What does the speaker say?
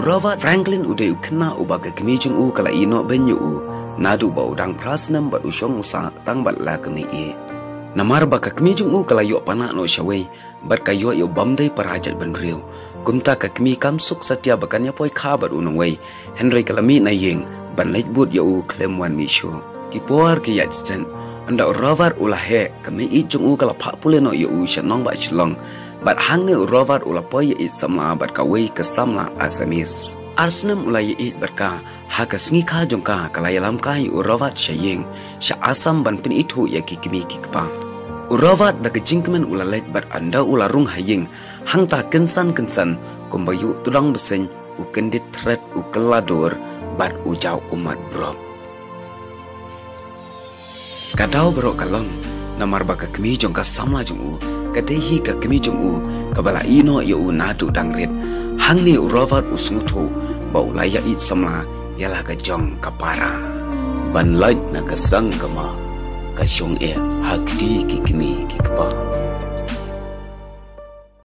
Robert Franklin udah ukena ubah ke kemi jung u kala ino benyu u nadu ba udang prasnam ba usong usa tang bat la kemi e. Namar ba ka kemi jung u kala yo pana no shawai bat ka yo bamdai parajat benriu. Gumta ka kemi kamsuk satya bakannya poi khabar unong wei Henry kalami na yeng ban leit but yo u klem wan mi sho. Ki por ki yat sten anda Robert ulah he kami I jung u kala pha pule no yo u shanong ba chlong. Bat hang ni Robert ula poi it samla bat ka wei ke samla asamis. Arsenam ula it bat ka ha ka sngi kha jong ka kala yalam ka yu Robert shayeng sha asam ban pin itu ya ki kimi ki kpa. Robert da ke jingkmen ula let bat anda ula rung hayeng hang ta kensan kumbayu tudang besen u kendit threat u kelador bat u jau umat bro. Kadau bro kalong namar ba ka kimi jong ka samla jong u kadehi ka kemi jung u kabala ino ya u nadu dangrit hang ni Robert usngutu ba ulaya it samla yala ka jong kapara ban light na ka sang kama ka shong e hakti ki kemi ki kpa.